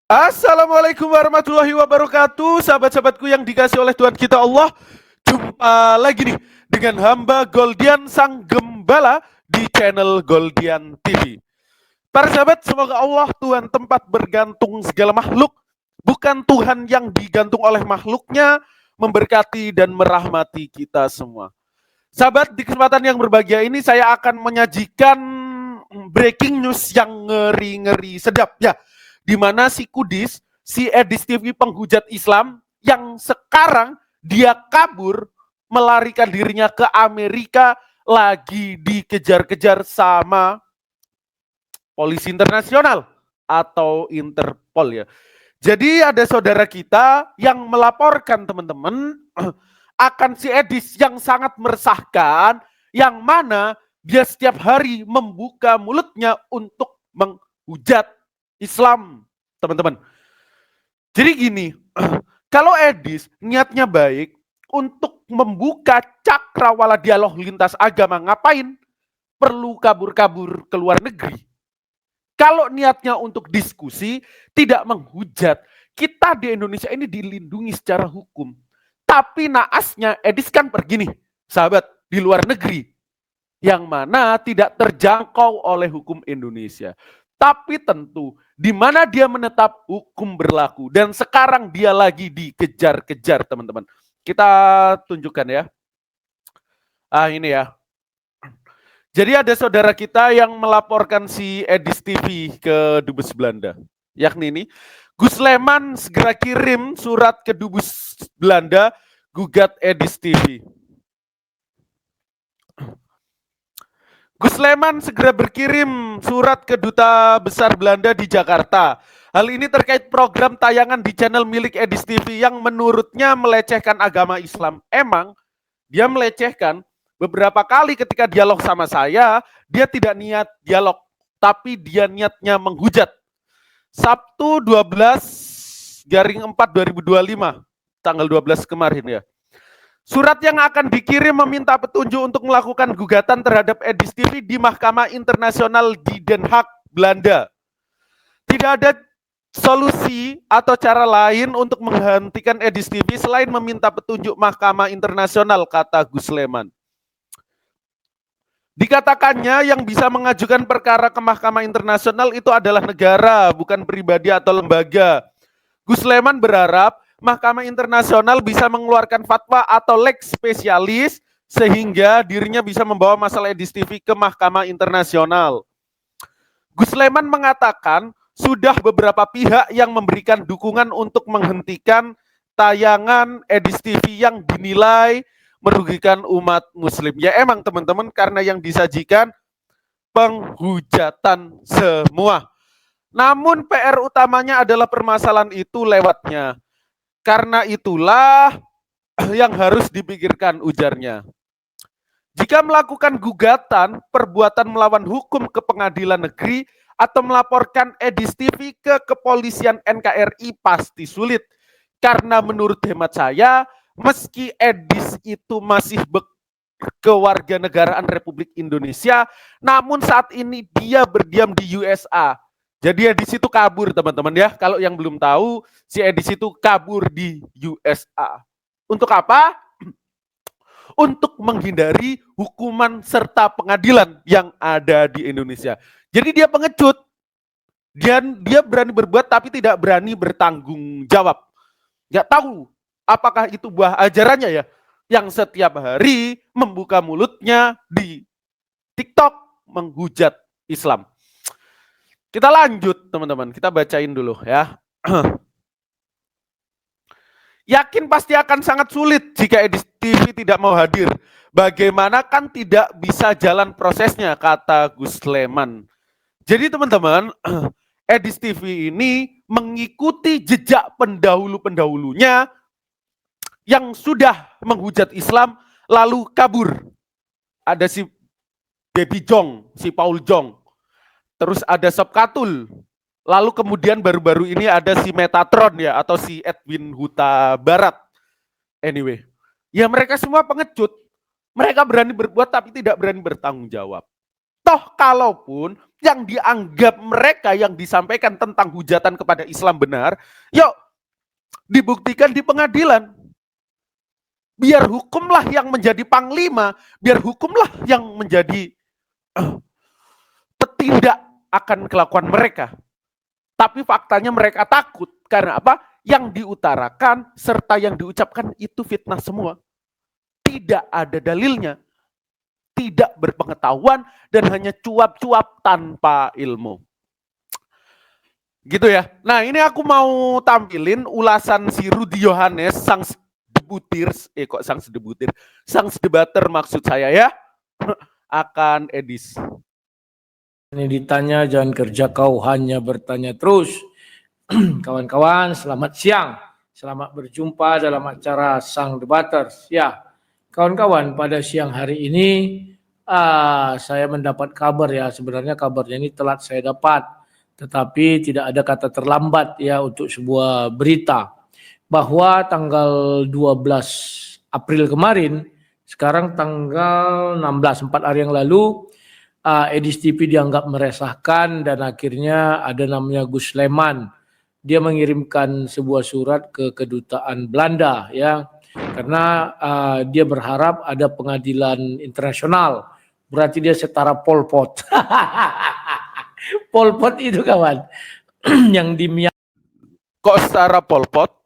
Assalamualaikum warahmatullahi wabarakatuh, sahabat-sahabatku yang dikasih oleh Tuhan kita Allah. Jumpa lagi nih dengan hamba Goldian Sang Gembala di channel Goldian TV. Para sahabat, semoga Allah Tuhan tempat bergantung segala makhluk, bukan Tuhan yang digantung oleh makhluknya, memberkati dan merahmati kita semua. Sahabat, di kesempatan yang berbahagia ini saya akan menyajikan breaking news yang ngeri-ngeri sedap ya, di mana si Kudis, si Edis TV penghujat Islam yang sekarang dia kabur melarikan dirinya ke Amerika, lagi dikejar-kejar sama polisi internasional atau Interpol ya. Jadi ada saudara kita yang melaporkan teman-teman akan si Edis yang sangat meresahkan, yang mana dia setiap hari membuka mulutnya untuk menghujat Islam, teman-teman. Jadi gini, kalau Edis niatnya baik untuk membuka cakrawala dialog lintas agama, ngapain perlu kabur-kabur ke luar negeri? Kalau niatnya untuk diskusi, tidak menghujat, kita di Indonesia ini dilindungi secara hukum. Tapi naasnya Edis kan pergi nih, sahabat, di luar negeri, yang mana tidak terjangkau oleh hukum Indonesia. Tapi tentu, di mana dia menetap hukum berlaku. Dan sekarang dia lagi dikejar-kejar, teman-teman. Kita tunjukkan ya. Ini ya. Jadi ada saudara kita yang melaporkan si Edis TV ke Dubes Belanda. Yakni ini, Gus Leman segera kirim surat ke Dubes Belanda, gugat Edis TV. Gus Leman segera berkirim surat ke Duta Besar Belanda di Jakarta. Hal ini terkait program tayangan di channel milik Edis TV yang menurutnya melecehkan agama Islam. Emang dia melecehkan. Beberapa kali ketika dialog sama saya, dia tidak niat dialog, tapi dia niatnya menghujat. Sabtu 12/4/2025, tanggal 12 kemarin ya. Surat yang akan dikirim meminta petunjuk untuk melakukan gugatan terhadap Edis TV di Mahkamah Internasional di Den Haag, Belanda. Tidak ada solusi atau cara lain untuk menghentikan Edis TV selain meminta petunjuk Mahkamah Internasional, kata Gus Leman. Dikatakannya yang bisa mengajukan perkara ke Mahkamah Internasional itu adalah negara, bukan pribadi atau lembaga. Gus Leman berharap Mahkamah Internasional bisa mengeluarkan fatwa atau lex spesialis sehingga dirinya bisa membawa masalah Edis TV ke Mahkamah Internasional. Gus Leman mengatakan sudah beberapa pihak yang memberikan dukungan untuk menghentikan tayangan Edis TV yang dinilai merugikan umat muslim. Ya emang teman-teman, karena yang disajikan penghujatan semua. Namun PR utamanya adalah permasalahan itu lewatnya. Karena itulah yang harus dipikirkan, ujarnya. Jika melakukan gugatan perbuatan melawan hukum ke pengadilan negeri atau melaporkan Edis TV ke kepolisian NKRI pasti sulit. Karena menurut hemat saya, meski Edis itu masih kewarganegaraan Republik Indonesia, namun saat ini dia berdiam di USA. Jadi Edis itu kabur, teman-teman ya. Kalau yang belum tahu, si Edis itu kabur di USA. Untuk apa? Untuk menghindari hukuman serta pengadilan yang ada di Indonesia. Jadi dia pengecut. Dia berani berbuat tapi tidak berani bertanggung jawab. Nggak tahu apakah itu buah ajarannya ya, yang setiap hari membuka mulutnya di TikTok menghujat Islam. Kita lanjut teman-teman, kita bacain dulu ya. Yakin pasti akan sangat sulit jika Edis TV tidak mau hadir. Bagaimana kan tidak bisa jalan prosesnya, kata Gus Leman. Jadi teman-teman, Edis TV ini mengikuti jejak pendahulu-pendahulunya yang sudah menghujat Islam lalu kabur. Ada si Baby Jong, si Paul Jong. Terus ada Sobkatul. Lalu kemudian baru-baru ini ada si Metatron ya, atau si Edwin Huta Barat. Anyway, ya mereka semua pengecut. Mereka berani berbuat tapi tidak berani bertanggung jawab. Toh kalaupun yang dianggap mereka yang disampaikan tentang hujatan kepada Islam benar, yuk dibuktikan di pengadilan. Biar hukumlah yang menjadi panglima, biar hukumlah yang menjadi petindak akan kelakuan mereka. Tapi faktanya mereka takut. Karena apa? Yang diutarakan serta yang diucapkan itu fitnah semua. Tidak ada dalilnya. Tidak berpengetahuan dan hanya cuap-cuap tanpa ilmu. Gitu ya. Nah, ini aku mau tampilin ulasan si Rudi Yohanes, sang debutir, sang debater maksud saya ya, akan edis. Ini ditanya, jangan kerja kau hanya bertanya terus. Kawan-kawan, selamat siang. Selamat berjumpa dalam acara Sang Debaters. Ya, kawan-kawan, pada siang hari ini saya mendapat kabar ya. Sebenarnya kabarnya ini telat saya dapat, tetapi tidak ada kata terlambat ya untuk sebuah berita bahwa tanggal 12 April kemarin, sekarang tanggal 16, 4 hari yang lalu, Edis TV dianggap meresahkan dan akhirnya ada namanya Gus Leman. Dia mengirimkan sebuah surat ke kedutaan Belanda ya, karena dia berharap ada pengadilan internasional. Berarti dia setara Pol Pot. Pol Pot itu kawan yang di Kok setara Pol Pot?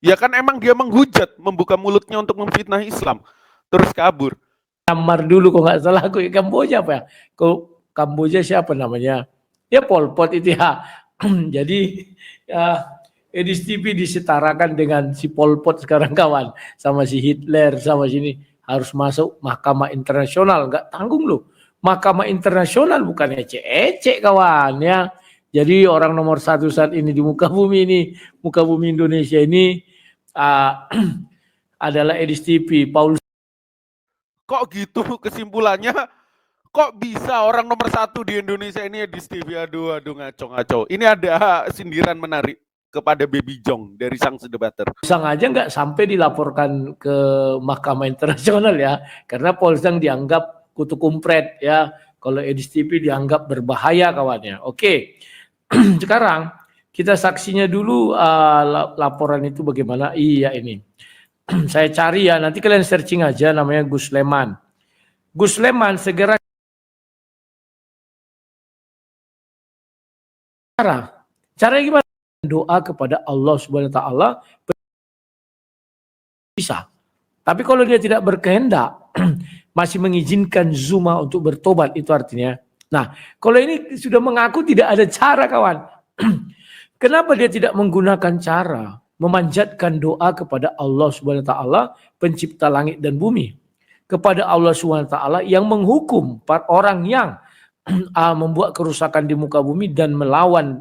Ya kan emang dia menghujat, membuka mulutnya untuk memfitnah Islam, terus kabur. Myanmar dulu kok nggak salah, aku Kamboja apa ya? Kamboja siapa namanya? Ya Pol Pot itu ya. Jadi Edis TV disetarakan dengan si Pol Pot sekarang kawan, sama si Hitler, sama sini harus masuk Mahkamah Internasional, nggak tanggung loh. Mahkamah Internasional bukan ecek-ecek kawan ya. Jadi orang nomor satu saat ini di muka bumi Indonesia ini adalah Edis TV, Paul. Kok gitu kesimpulannya? Kok bisa orang nomor satu di Indonesia ini Edis TV? Aduh ngaco. Ini ada sindiran menarik kepada Baby Jong dari sang debater. Polsang aja nggak sampai dilaporkan ke Mahkamah Internasional ya, karena Polsang dianggap kutu kumpret ya. Kalau Edis TV dianggap berbahaya kawannya. Oke, sekarang kita saksinya dulu laporan itu bagaimana. Iya ini. Saya cari ya, nanti kalian searching aja namanya Gus Leman. Gus Leman segera caranya gimana? Doa kepada Allah Subhanahu wa taala bisa. Tapi kalau dia tidak berkehendak, masih mengizinkan Zuma untuk bertobat, itu artinya. Nah, kalau ini sudah mengaku tidak ada cara kawan. Kenapa dia tidak menggunakan cara memanjatkan doa kepada Allah Subhanahu wa taala, pencipta langit dan bumi, kepada Allah Subhanahu wa taala yang menghukum orang yang membuat kerusakan di muka bumi dan melawan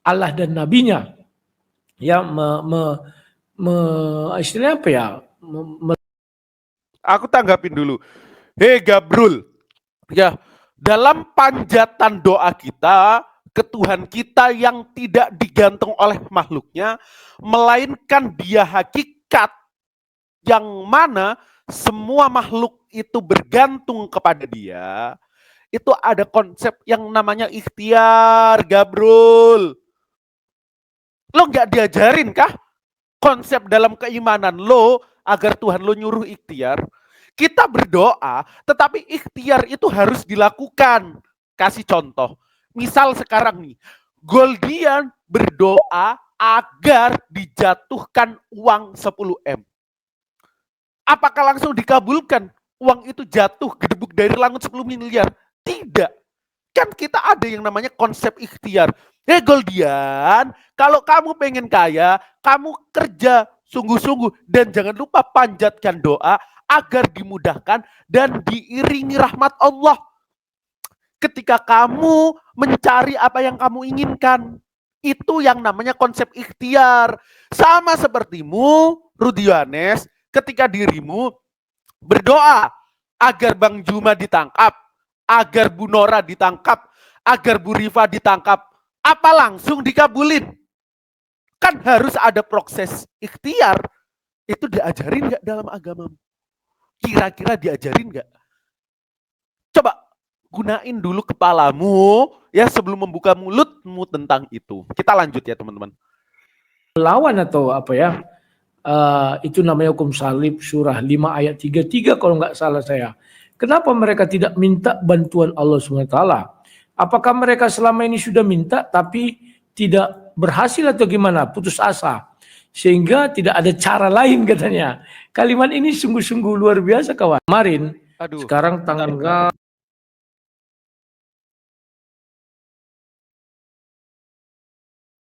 Allah dan nabinya, ya istilahnya apa ya? Aku tanggapin dulu. Hei Gabrul, ya dalam panjatan doa kita ke Tuhan kita yang tidak digantung oleh makhluknya, melainkan dia hakikat yang mana semua makhluk itu bergantung kepada dia. Itu ada konsep yang namanya ikhtiar, Gabrul. Lo nggak diajarin kah konsep dalam keimanan lo agar Tuhan lo nyuruh ikhtiar? Kita berdoa, tetapi ikhtiar itu harus dilakukan. Kasih contoh. Misal sekarang nih, Goldian berdoa agar dijatuhkan uang 10M. Apakah langsung dikabulkan? Uang itu jatuh gedebuk dari langit 10 miliar? Tidak. Kan kita ada yang namanya konsep ikhtiar. Hei Goldian, kalau kamu pengen kaya, kamu kerja sungguh-sungguh dan jangan lupa panjatkan doa agar dimudahkan dan diiringi rahmat Allah. Ketika kamu mencari apa yang kamu inginkan, itu yang namanya konsep ikhtiar. Sama sepertimu, Rudi Yohanes, ketika dirimu berdoa agar Bang Juma ditangkap, agar Bu Nora ditangkap, agar Bu Rifa ditangkap, apa langsung dikabulin? Kan harus ada proses ikhtiar. Itu diajarin nggak dalam agamamu? Kira-kira diajarin nggak? Coba gunain dulu kepalamu ya sebelum membuka mulutmu tentang itu. Kita lanjut ya teman-teman. Lawan atau apa ya? Itu namanya hukum salib surah 5 ayat 33 kalau nggak salah saya. Kenapa mereka tidak minta bantuan Allah SWT? Apakah mereka selama ini sudah minta tapi tidak berhasil atau gimana? Putus asa. Sehingga tidak ada cara lain katanya. Kalimat ini sungguh-sungguh luar biasa kawan. Kemarin, sekarang tanggal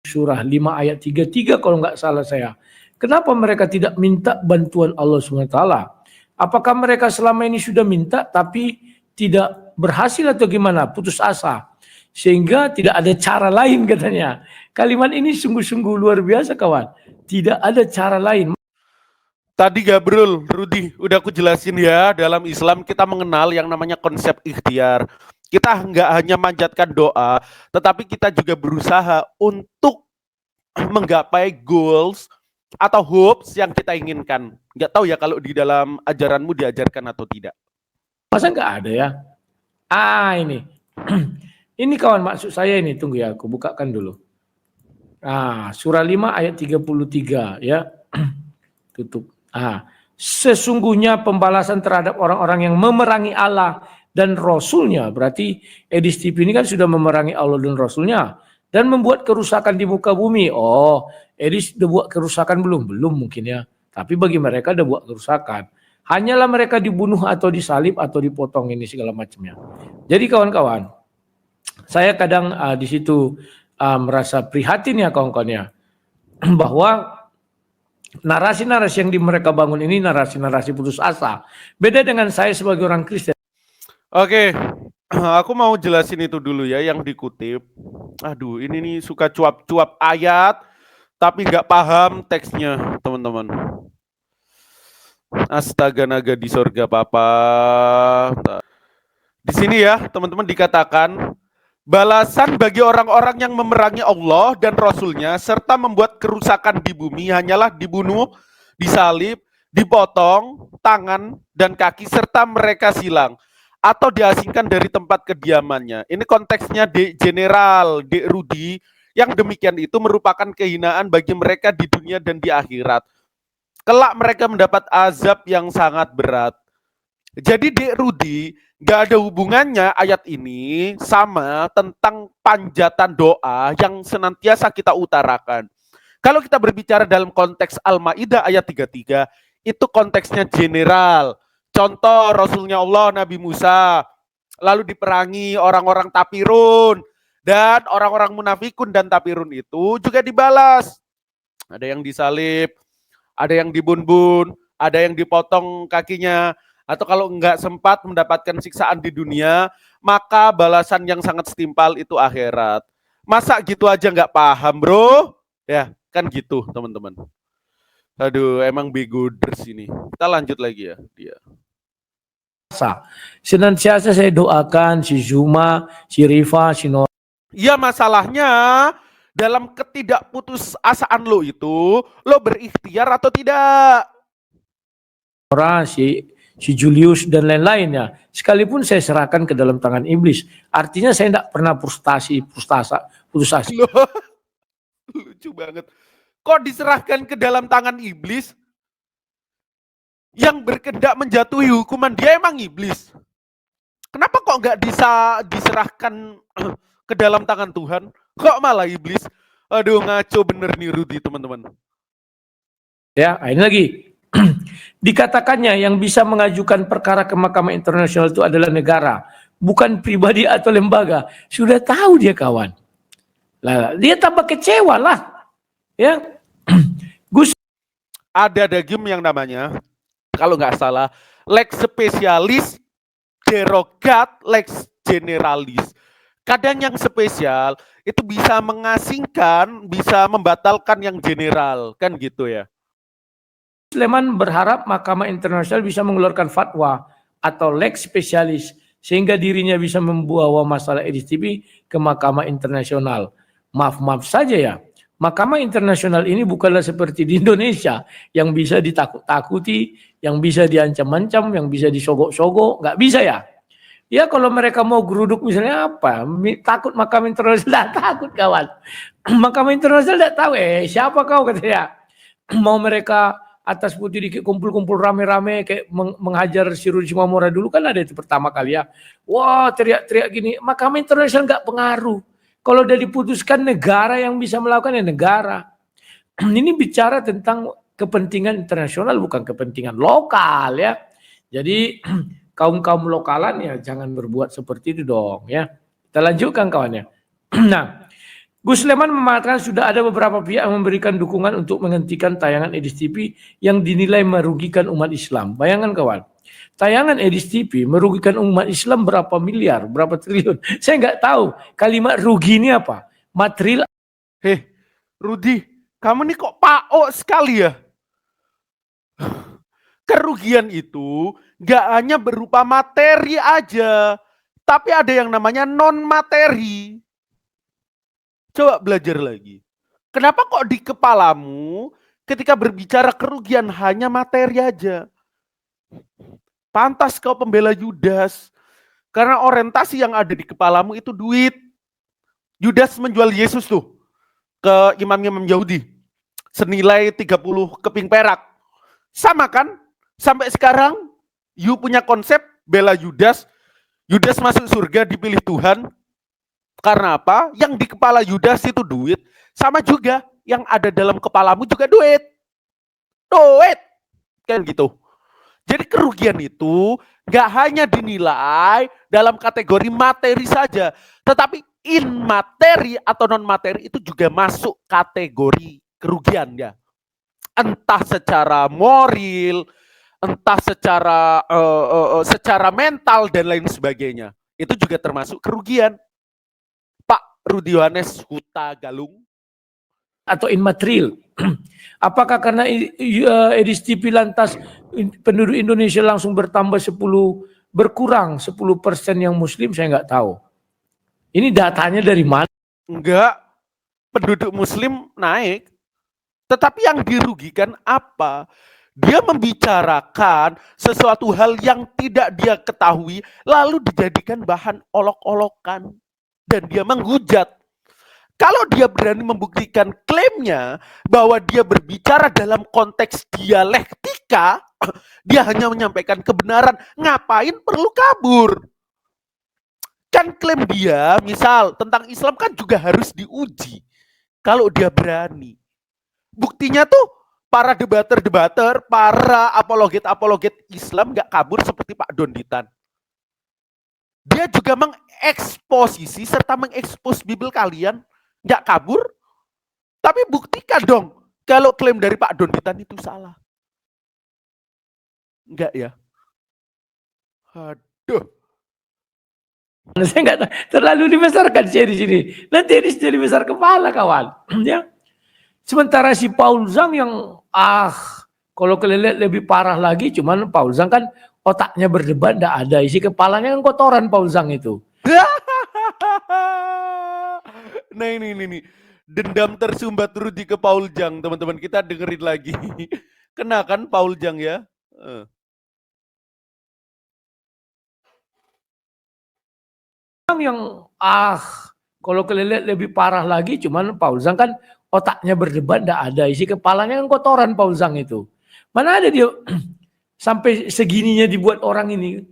surah 5 ayat 33 kalau nggak salah saya. Kenapa mereka tidak minta bantuan Allah SWT? Apakah mereka selama ini sudah minta tapi tidak berhasil atau gimana? Putus asa. Sehingga tidak ada cara lain katanya. Kalimat ini sungguh-sungguh luar biasa kawan. Tidak ada cara lain. Tadi Gabriel, Rudi, udah aku jelasin ya, dalam Islam kita mengenal yang namanya konsep ikhtiar. Kita nggak hanya manjatkan doa, tetapi kita juga berusaha untuk menggapai goals atau hopes yang kita inginkan. Nggak tahu ya kalau di dalam ajaranmu diajarkan atau tidak. Masa nggak ada ya? Ini. Ini kawan maksud saya ini, tunggu ya, aku bukakan dulu. Surah 5 ayat 33 ya. Tutup. Sesungguhnya pembalasan terhadap orang-orang yang memerangi Allah dan Rasulnya, berarti Edis TV ini kan sudah memerangi Allah dan Rasulnya dan membuat kerusakan di muka bumi. Oh, Edis udah buat kerusakan belum? Belum mungkin ya. Tapi bagi mereka udah buat kerusakan. Hanyalah mereka dibunuh atau disalib atau dipotong ini segala macamnya. Jadi kawan-kawan, saya kadang di situ merasa prihatin ya kawan-kawan ya, bahwa narasi-narasi yang mereka bangun ini narasi-narasi putus asa. Beda dengan saya sebagai orang Kristen. Oke, aku mau jelasin itu dulu ya yang dikutip. Aduh, ini nih suka cuap-cuap ayat, tapi nggak paham teksnya, teman-teman. Astaga naga di sorga Papa. Di sini ya, teman-teman dikatakan, balasan bagi orang-orang yang memerangi Allah dan Rasulnya serta membuat kerusakan di bumi hanyalah dibunuh, disalib, dipotong tangan dan kaki serta mereka silang atau diasingkan dari tempat kediamannya. Ini konteksnya General D. Rudi, yang demikian itu merupakan kehinaan bagi mereka di dunia dan di akhirat. Kelak mereka mendapat azab yang sangat berat. Jadi D. Rudi, gak ada hubungannya ayat ini sama tentang panjatan doa yang senantiasa kita utarakan. Kalau kita berbicara dalam konteks Al-Maidah ayat 33, itu konteksnya general. Contoh Rasulnya Allah Nabi Musa, lalu diperangi orang-orang Tapirun, dan orang-orang munafikun dan Tapirun itu juga dibalas. Ada yang disalib, ada yang dibun-bun, ada yang dipotong kakinya, atau kalau enggak sempat mendapatkan siksaan di dunia, maka balasan yang sangat setimpal itu akhirat. Masa gitu aja nggak paham, bro? Ya, kan gitu, teman-teman. Aduh, emang beguders ini. Kita lanjut lagi ya, dia. Senantiasa saya doakan si Zuma, si Rifa, si Nora. Ya, masalahnya dalam ketidakputusasaan lo itu, lo berikhtiar atau tidak? Si Julius dan lain-lainnya, sekalipun saya serahkan ke dalam tangan iblis, artinya saya tidak pernah putus asa. Lucu banget. Kok diserahkan ke dalam tangan iblis? Yang berkehendak menjatuhi hukuman dia emang iblis. Kenapa kok nggak bisa diserahkan ke dalam tangan Tuhan? Kok malah iblis? Aduh, ngaco bener nih Rudi, teman-teman. Ya, ini lagi. Dikatakannya yang bisa mengajukan perkara ke Mahkamah Internasional itu adalah negara, bukan pribadi atau lembaga. Sudah tahu dia kawan. Lah, dia tambah kecewa lah. Ya. Gus, ada game yang namanya, kalau nggak salah, lex spesialis derogat lex generalis. Kadang yang spesial itu bisa mengasingkan, bisa membatalkan yang general, kan gitu ya. Sleman berharap Mahkamah Internasional bisa mengeluarkan fatwa atau lex spesialis sehingga dirinya bisa membawa masalah EDIS-TV ke Mahkamah Internasional. Maaf saja ya, Mahkamah Internasional ini bukanlah seperti di Indonesia yang bisa ditakut-takuti, yang bisa diancam-ancam, yang bisa disogok-sogok, nggak bisa ya. Ya kalau mereka mau geruduk misalnya apa? Takut Mahkamah Internasional, takut kawan. Mahkamah Internasional tidak tahu siapa kau katanya. Mau mereka atas putih dikit kumpul-kumpul rame-rame kayak menghajar si Rudi Simamora dulu kan ada itu pertama kali ya. Wah teriak-teriak gini. Mahkamah Internasional nggak pengaruh. Kalau udah diputuskan negara yang bisa melakukan ya negara. Ini bicara tentang kepentingan internasional bukan kepentingan lokal ya. Jadi kaum-kaum lokalan ya jangan berbuat seperti itu dong ya. Kita lanjutkan kawannya. Nah, Gus Leman mengatakan sudah ada beberapa pihak yang memberikan dukungan untuk menghentikan tayangan Edis TV yang dinilai merugikan umat Islam. Bayangkan kawan, tayangan Edis TV merugikan umat Islam berapa miliar, berapa triliun. Saya nggak tahu kalimat rugi ini apa. Material. Heh, Rudi, kamu nih kok PAO sekali ya? Kerugian itu gak hanya berupa materi aja, tapi ada yang namanya non-materi. Coba belajar lagi. Kenapa kok di kepalamu ketika berbicara kerugian hanya materi aja? Pantas kau pembela Yudas. Karena orientasi yang ada di kepalamu itu duit. Yudas menjual Yesus tuh ke imam-imam Yahudi. Senilai 30 keping perak. Sama kan? Sampai sekarang, you punya konsep bela Yudas. Yudas masuk surga dipilih Tuhan. Karena apa? Yang di kepala Yudas itu duit. Sama juga yang ada dalam kepalamu juga duit. Duit. Kan gitu. Jadi kerugian itu gak hanya dinilai dalam kategori materi saja. Tetapi in materi atau non materi itu juga masuk kategori kerugian ya. Entah secara moral, entah secara mental dan lain sebagainya. Itu juga termasuk kerugian. Pak Rudi Yohanes Huta Galung. Atau immaterial. Apakah karena Edis TV lantas penduduk Indonesia langsung bertambah berkurang 10% yang muslim, saya nggak tahu. Ini datanya dari mana? Enggak, penduduk muslim naik. Tetapi yang dirugikan apa? Dia membicarakan sesuatu hal yang tidak dia ketahui, lalu dijadikan bahan olok-olokan. Dan dia menghujat. Kalau dia berani membuktikan klaimnya bahwa dia berbicara dalam konteks dialektika, dia hanya menyampaikan kebenaran, ngapain perlu kabur? Kan klaim dia, misal tentang Islam kan juga harus diuji. Kalau dia berani. Buktinya tuh para debater-debater, para apologet-apologet Islam gak kabur seperti Pak Donditan. Dia juga mengeksposisi serta mengekspos Bible kalian, gak kabur. Tapi buktikan dong kalau klaim dari Pak Donditan itu salah. Enggak ya? Aduh. Saya nggak terlalu dibesarkan saya di sini. Nanti ini jadi besar kepala kawan. Ya. Sementara si Paul Zhang yang kalau kalian lihat lebih parah lagi, cuman Paul Zhang kan otaknya berdebat enggak ada, isi kepalanya kan kotoran Paul Zhang itu. Nah ini dendam tersumbat Rudi ke Paul Zhang, teman-teman, kita dengerin lagi. Kena kan Paul Zhang ya? Yang kalau kalian lihat lebih parah lagi, cuman Paul Zhang kan otaknya berdebat enggak ada, isi kepalanya kan kotoran Paul Zhang itu. Mana ada dia sampai segininya dibuat orang ini.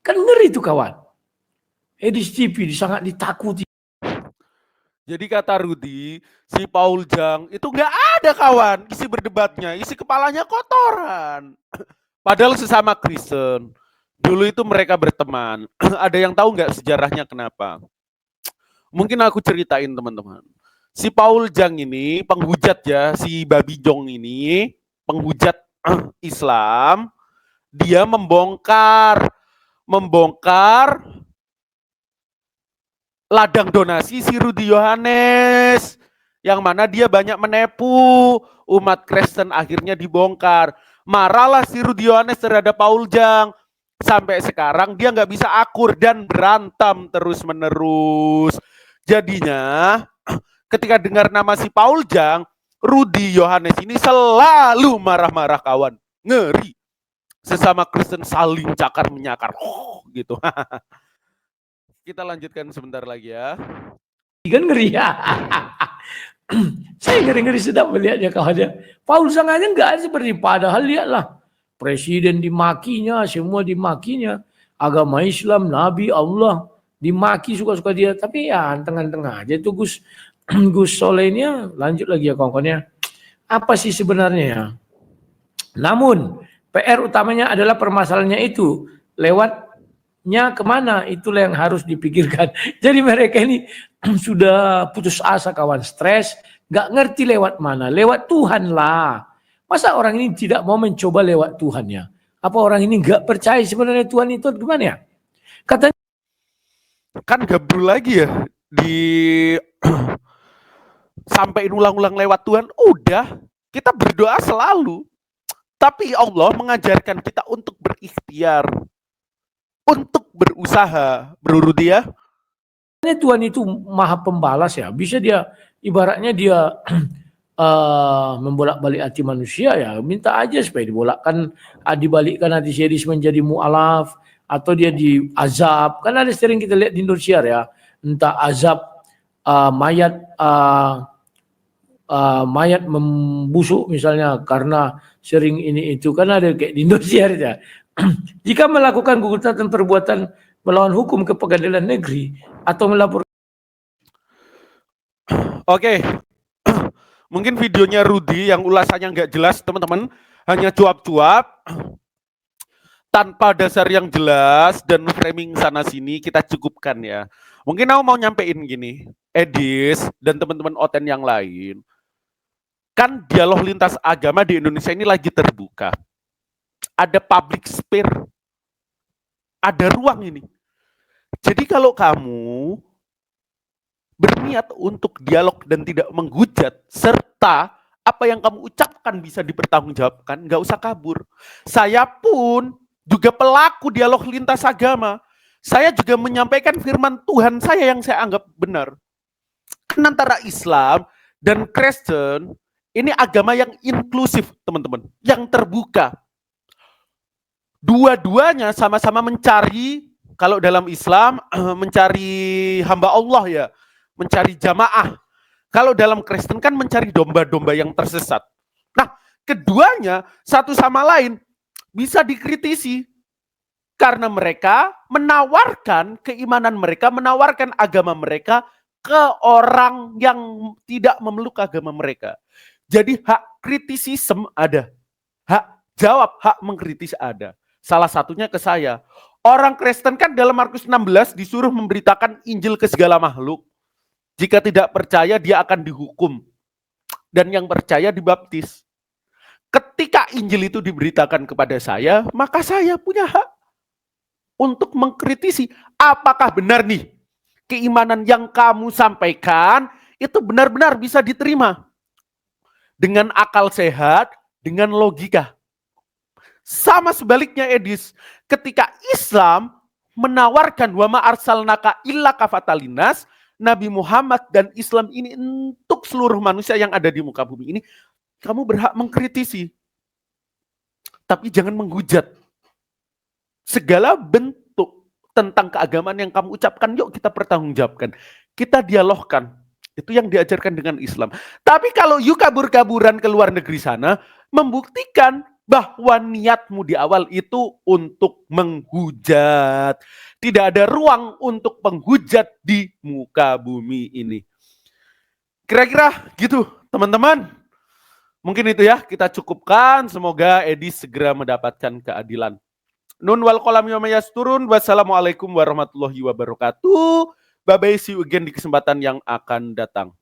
Kan ngeri tuh kawan. Edis TV sangat ditakuti. Jadi kata Rudi, si Paul Zhang itu nggak ada kawan isi berdebatnya, isi kepalanya kotoran. Padahal sesama Kristen. Dulu itu mereka berteman. Ada yang tahu nggak sejarahnya kenapa? Mungkin aku ceritain teman-teman. Si Paul Zhang ini penghujat ya, si Babi Jong ini penghujat Islam. Dia membongkar ladang donasi si Rudi Yohanes, yang mana dia banyak menipu umat Kristen, akhirnya dibongkar. Marahlah si Rudi Yohanes terhadap Paul Zhang. Sampai sekarang dia nggak bisa akur dan berantem terus-menerus. Jadinya ketika dengar nama si Paul Zhang, Rudi Yohanes ini selalu marah-marah kawan. Ngeri. Sesama Kristen saling cakar-menyakar. Gitu. kita lanjutkan sebentar lagi ya. Kan ngeri ya. Saya ngeri-ngeri sedap melihatnya kawannya. Paul sangatnya enggak seperti, padahal lihatlah. Presiden dimakinya, semua dimakinya. Agama Islam, Nabi, Allah, dimaki suka-suka dia. Tapi ya tengah-tengah aja itu Gus Solehnya. Lanjut lagi ya kawan-kawannya. Apa sih sebenarnya ya? Namun PR utamanya adalah permasalahannya itu. Lewatnya kemana? Itulah yang harus dipikirkan. Jadi mereka ini sudah putus asa kawan, stres, nggak ngerti lewat mana, lewat Tuhan lah. Masa orang ini tidak mau mencoba lewat Tuhannya? Apa orang ini nggak percaya sebenarnya Tuhan itu gimana ya? Katanya kan gabrul lagi ya di sampai ulang-ulang lewat Tuhan. Udah, kita berdoa selalu. Tapi Allah mengajarkan kita untuk berikhtiar, untuk berusaha, berurut dia. Tuhan itu maha pembalas ya. Bisa dia, ibaratnya dia membolak-balik hati manusia ya. Minta aja supaya dibalikkan hati Syedis menjadi mu'alaf. Atau dia diazab. Kan ada sering kita lihat di Indonesia ya. Entah azab mayat membusuk misalnya karena sering ini itu. Kan ada kayak di Indonesia ya. Jika melakukan gugatan dan perbuatan melawan hukum ke pengadilan negeri atau melapor. Oke, mungkin videonya Rudy yang ulasannya nggak jelas teman-teman, hanya cuap-cuap tanpa dasar yang jelas dan framing sana sini, kita cukupkan ya. Mungkin aku mau nyampein gini, Edis dan teman-teman Oten yang lain, kan dialog lintas agama di Indonesia ini lagi terbuka. Ada public sphere, ada ruang ini. Jadi kalau kamu berniat untuk dialog dan tidak menghujat, serta apa yang kamu ucapkan bisa dipertanggungjawabkan, nggak usah kabur. Saya pun juga pelaku dialog lintas agama. Saya juga menyampaikan firman Tuhan saya yang saya anggap benar. Kan antara Islam dan Kristen, ini agama yang inklusif, teman-teman, yang terbuka. Dua-duanya sama-sama mencari, kalau dalam Islam, mencari hamba Allah ya, mencari jamaah. Kalau dalam Kristen kan mencari domba-domba yang tersesat. Nah, keduanya satu sama lain bisa dikritisi karena mereka menawarkan keimanan mereka, menawarkan agama mereka ke orang yang tidak memeluk agama mereka. Jadi hak kritisisme ada, hak jawab, hak mengkritis ada. Salah satunya ke saya. Orang Kristen kan dalam Markus 16 disuruh memberitakan Injil ke segala makhluk. Jika tidak percaya, dia akan dihukum. Dan yang percaya dibaptis. Ketika Injil itu diberitakan kepada saya, maka saya punya hak untuk mengkritisi. Apakah benar nih keimanan yang kamu sampaikan itu benar-benar bisa diterima dengan akal sehat, dengan logika. Sama sebaliknya Edis, ketika Islam menawarkan wa ma arsalnaka illa kafatan linnas, Nabi Muhammad dan Islam ini untuk seluruh manusia yang ada di muka bumi ini, kamu berhak mengkritisi. Tapi jangan menghujat. Segala bentuk tentang keagamaan yang kamu ucapkan, yuk kita pertanggungjawabkan. Kita dialogkan. Itu yang diajarkan dengan Islam. Tapi kalau you kabur-kaburan ke luar negeri sana, membuktikan bahwa niatmu di awal itu untuk menghujat. Tidak ada ruang untuk menghujat di muka bumi ini. Kira-kira gitu, teman-teman. Mungkin itu ya, kita cukupkan. Semoga Edis segera mendapatkan keadilan. Nun wal qalam yawma yasturun. Wassalamualaikum warahmatullahi wabarakatuh. Bye-bye, see you again di kesempatan yang akan datang.